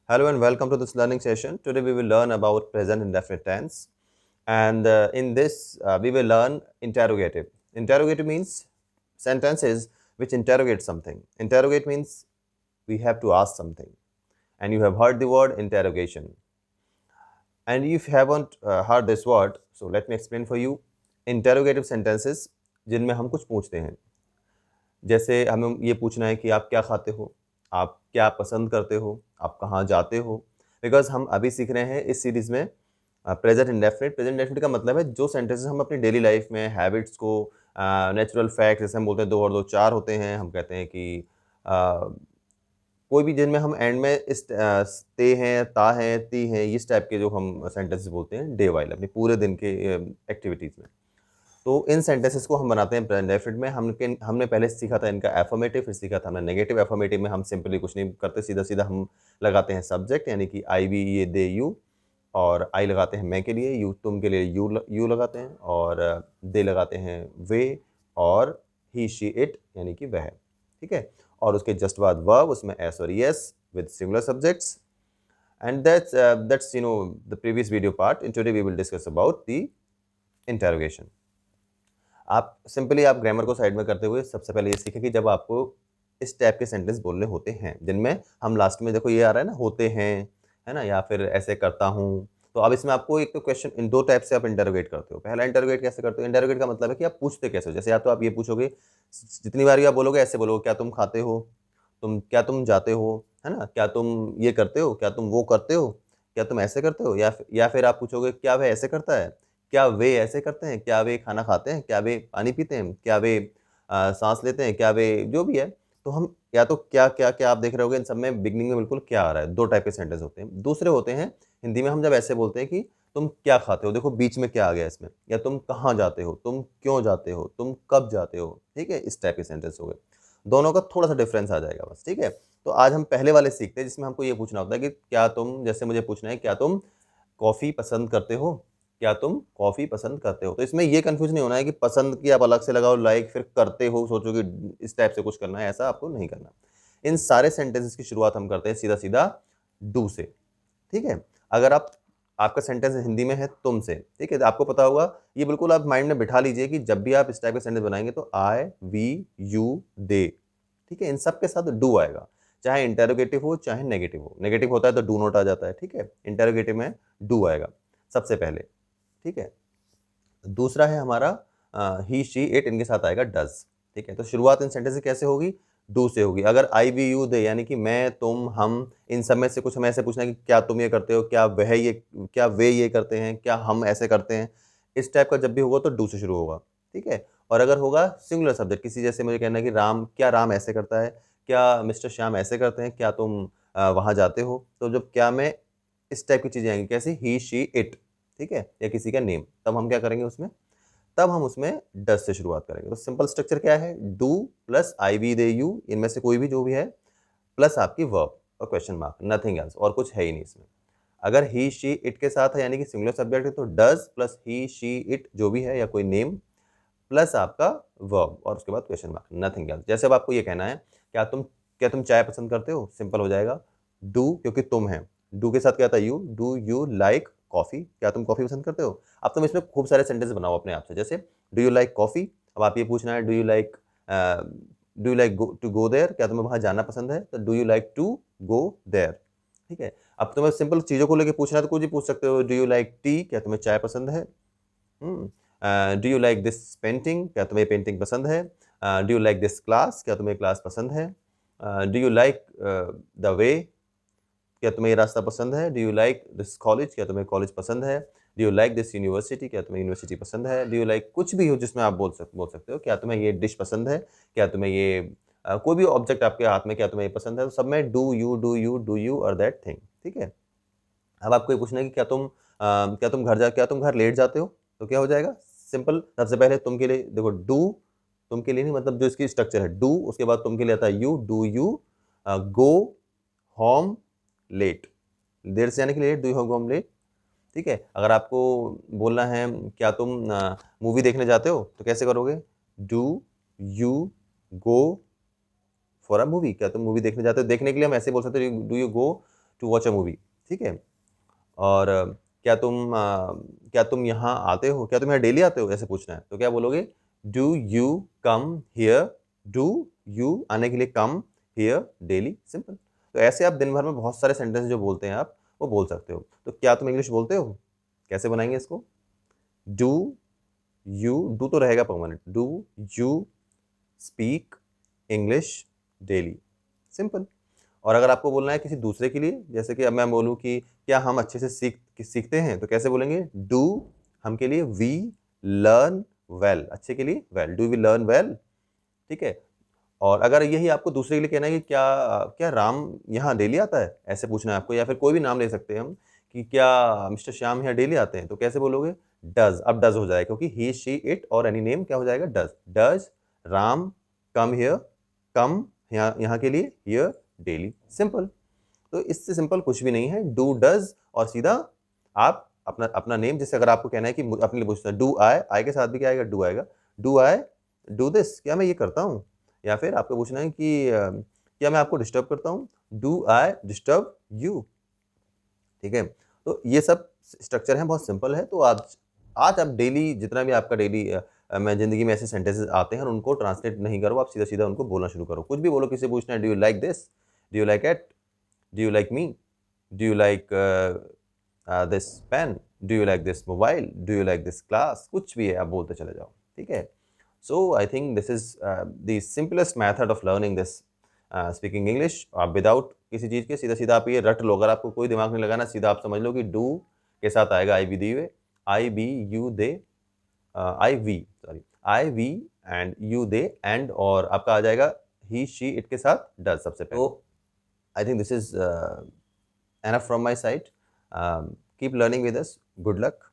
Hello and welcome to this learning session. Today we will learn about present indefinite tense, and in this we will learn interrogative. Interrogative means sentences which interrogate something. Interrogate means we have to ask something, and you have heard the word interrogation. And if you haven't heard this word, so let me explain for you. Interrogative sentences जिनमें हम कुछ पूछते हैं, जैसे हमें ये पूछना है कि आप क्या खाते हो, आप क्या पसंद करते हो, आप कहाँ जाते हो। बिकॉज हम अभी सीख रहे हैं इस सीरीज में प्रेजेंट इंडेफिनिट। प्रेजेंट इंडेफिनिट का मतलब है जो सेंटेंसेस हम अपनी डेली लाइफ में हैबिट्स को, नेचुरल फैक्ट, जैसे हम बोलते हैं 2 और 2 4 होते हैं। हम कहते हैं कि कोई भी जिनमें हम एंड में इस ते हैं, ता हैं, ती हैं, इस टाइप के जो हम सेंटेंसेस बोलते हैं डे वाइल अपने पूरे दिन के एक्टिविटीज़ में। तो इन सेंटेंसेस को हम बनाते हैं प्रेजेंट इंडेफिनिट में। हमने पहले सीखा था इनका एफर्मेटिव, फिर सीखा था हमने नेगेटिव। एफर्मेटिव में हम सिंपली कुछ नहीं करते, सीधा सीधा हम लगाते हैं सब्जेक्ट, यानी कि आई, वी, ये, दे, यू। और आई लगाते हैं मैं के लिए, यू तुम के लिए यू लगाते हैं, और दे लगाते हैं वे, और ही, शी, इट यानी कि वह। ठीक है। और उसके जस्ट बाद वर्ब, उसमें एस और es with singular subjects. And that's the previous video part. In today we will discuss about the interrogation. आप सिंपली आप ग्रामर को साइड में करते हुए सबसे पहले ये सीखें कि जब आपको इस टाइप के सेंटेंस बोलने होते हैं जिनमें हम लास्ट में, देखो ये आ रहा है ना, होते हैं, है ना, या फिर ऐसे करता हूँ। तो अब इसमें आपको एक तो क्वेश्चन इन 2 टाइप से आप इंटरोगेट करते हो। पहला इंटरोगेट कैसे करते हो? इंटरोगेट का मतलब है कि आप पूछते कैसे हो। जैसे या तो आप ये पूछोगे, जितनी बार भी आप बोलोगे ऐसे बोलोगे, क्या तुम खाते हो, तुम जाते हो, है ना, क्या तुम ये करते हो, क्या तुम वो करते हो, क्या तुम ऐसे करते हो, या फिर आप पूछोगे क्या वह ऐसे करता है, क्या वे ऐसे करते हैं, क्या वे खाना खाते हैं, क्या वे पानी पीते हैं, क्या वे सांस लेते हैं, क्या वे जो भी है। तो हम या तो क्या क्या क्या आप देख रहे होगे इन सब में बिगनिंग में बिल्कुल क्या आ रहा है। 2 टाइप के सेंटेंस होते हैं। दूसरे होते हैं हिंदी में हम जब ऐसे बोलते हैं कि तुम क्या खाते हो, देखो बीच में क्या आ गया इसमें, या तुम कहाँ जाते हो, तुम क्यों जाते हो, तुम कब जाते हो। ठीक है, इस टाइप के सेंटेंस हो गए। दोनों का थोड़ा सा डिफरेंस आ जाएगा बस। ठीक है। तो आज हम पहले वाले सीखते हैं जिसमें हमको ये पूछना होता है कि क्या तुम, जैसे मुझे पूछना है क्या तुम कॉफ़ी पसंद करते हो, क्या तुम कॉफ़ी पसंद करते हो। तो इसमें ये कंफ्यूज नहीं होना है कि पसंद की आप अलग से लगाओ लाइक, फिर करते हो सोचो कि इस टाइप से कुछ करना है, ऐसा आपको नहीं करना। इन सारे सेंटेंसेस की शुरुआत हम करते हैं सीधा सीधा डू से। ठीक है। अगर आपका सेंटेंस हिंदी में है तुम से, ठीक है, तो आपको पता होगा, ये बिल्कुल आप माइंड में बिठा लीजिए कि जब भी आप इस टाइप का सेंटेंस बनाएंगे तो आई, वी, यू, दे, ठीक है, इन सब के साथ डू आएगा। चाहे इंटेरोगेटिव हो चाहे नेगेटिव हो। नेगेटिव होता है तो डू नॉट आ जाता है। ठीक है। इंटेरोगेटिव में डू आएगा सबसे पहले। ठीक है। दूसरा है हमारा ही, शी, इट, इनके साथ आएगा डज। ठीक है। तो शुरुआत इन सेंटेंस से कैसे होगी? डू से होगी। अगर आई, वी, यू, दे, यानी कि मैं, तुम, हम, इन सब में से कुछ हमें ऐसे पूछना है कि क्या तुम ये करते हो, क्या वे ये करते हैं, क्या हम ऐसे करते हैं। इस टाइप का जब भी होगा तो डू से शुरू होगा। ठीक है। और अगर होगा सिंगुलर सब्जेक्ट, किसी, जैसे मुझे कहना है कि राम ऐसे करता है, क्या मिस्टर श्याम ऐसे करते हैं, क्या तुम वहाँ जाते हो, तो जब क्या में इस टाइप की चीज़ें आएंगी, कैसे ही, शी, इट, ठीक है, या किसी का नेम, तब हम क्या करेंगे उसमें, तब हम उसमें डस से शुरुआत करेंगे। तो सिंपल स्ट्रक्चर क्या है? Do plus I, we, they, you, इनमें से कोई भी जो भी है, प्लस आपकी वर्ब और क्वेश्चन मार्क, नथिंग एल्स, और कुछ है ही नहीं इसमें। अगर ही, शी, इट के साथ है यानी कि सिंगुलर सब्जेक्ट है तो does plus he, she, it जो भी है या कोई नेम, प्लस आपका वर्ब और उसके बाद क्वेश्चन मार्क, नथिंग एल्स। जैसे अब आपको ये कहना है क्या तुम चाय पसंद करते हो, सिंपल हो जाएगा डू, क्योंकि तुम है। डू के साथ क्या था? You. Do you like coffee, क्या तुम कॉफी पसंद करते हो। अब तुम इसमें खूब सारे सेंटेंस बनाओ अपने आप से, जैसे डू यू लाइक कॉफी। अब आप ये पूछना है do you like to go there, क्या तुम्हें वहां जाना पसंद है, तो do you like to go there. ठीक है। अब तुम्हें सिंपल चीजों को लेकर पूछना है तो कुछ भी पूछ सकते हो, डू यू लाइक टी, क्या तुम्हें चाय पसंद है। Do you like this painting, क्या तुम्हें पेंटिंग पसंद है। Do you like this class, क्या तुम्हें क्लास पसंद है। Do you like the way, क्या तुम्हें ये रास्ता पसंद है। Do you like this college, क्या तुम्हें कॉलेज पसंद है। Do you like this university, क्या तुम्हें यूनिवर्सिटी पसंद है। डू यू लाइक कुछ भी हो जिसमें आप बोल सकते हो, क्या तुम्हें ये डिश पसंद है, क्या तुम्हें ये कोई भी ऑब्जेक्ट आपके हाथ में, क्या तुम्हें ये पसंद है। तो सब में डू यू और दैट थिंग। ठीक है। अब आपको ये पूछना है कि क्या तुम घर लेट जाते हो, तो क्या हो जाएगा? सिंपल, सबसे पहले तुम के लिए देखो डू, तुम के लिए नहीं, मतलब जो इसकी स्ट्रक्चर है डू, उसके बाद तुम के लिए आता है you, do you go home late, देर से आने के लिए do you go home late. ठीक है। अगर आपको बोलना है क्या तुम मूवी देखने जाते हो, तो कैसे करोगे? Do you go for a movie, क्या तुम मूवी देखने जाते हो। देखने के लिए हम ऐसे बोल सकते हो do you go to watch a movie, ठीक है। और क्या तुम यहाँ आते हो, क्या तुम यहाँ डेली आते हो, ऐसे पूछना है तो क्या बोलोगे, do you come here, do you आने के लिए कम हियर डेली, सिंपल। तो ऐसे आप दिन भर में बहुत सारे सेंटेंस जो बोलते हैं आप वो बोल सकते हो। तो क्या तुम इंग्लिश बोलते हो, कैसे बनाएंगे इसको, डू यू, डू तो रहेगा permanent, do you speak English daily, simple. और अगर आपको बोलना है किसी दूसरे के लिए, जैसे कि अब मैं बोलूँ कि क्या हम अच्छे से सीखते हैं, तो कैसे बोलेंगे, डू हम के लिए वी लर्न वेल, अच्छे के लिए well, do we learn well, ठीक है। और अगर यही आपको दूसरे के लिए कहना है कि क्या क्या राम यहाँ डेली आता है, ऐसे पूछना है आपको, या फिर कोई भी नाम ले सकते हैं हम कि क्या मिस्टर श्याम यहाँ डेली आते हैं, तो कैसे बोलोगे, डज, अब डज हो जाएगा क्योंकि ही शी इट और एनी नेम क्या हो जाएगा, does, does Ram come here, come यहाँ के लिए, हियर डेली, सिंपल। तो इससे सिंपल कुछ भी नहीं है, डू डज और सीधा आप अपना अपना नेम, जैसे अगर आपको कहना है कि अपने लिए पूछना है, डू आई, आई के साथ भी क्या आएगा, डू आएगा, डू आई डू दिस, क्या मैं ये करता हूँ, या फिर आपको पूछना है कि क्या मैं आपको डिस्टर्ब करता हूँ, डू आई डिस्टर्ब यू, ठीक है। तो ये सब स्ट्रक्चर है, बहुत सिंपल है। तो आज आप डेली जितना भी आपका डेली मैं ज़िंदगी में ऐसे सेंटेंसेस आते हैं, उनको ट्रांसलेट नहीं करो, आप सीधा सीधा उनको बोलना शुरू करो। कुछ भी बोलो, किसी से पूछना है, do you like this, do you like it, do you like me, do you like this pen, do you like this mobile, do you like this class, कुछ भी है आप बोलते चले जाओ, ठीक है। So I think this is the simplest method of learning this speaking English. आप विदाउट किसी चीज़ के सीधा सीधा आप ये रट लो, अगर आपको कोई दिमाग नहीं लगाना, सीधा आप समझ लो कि डू के साथ आएगा I be the way, I be you they, I we sorry, I we and you they and, और आपका आ जाएगा ही शी इट के साथ डज सबसे पहले। तो आई think this is enough from my side. Keep learning with us. Good luck.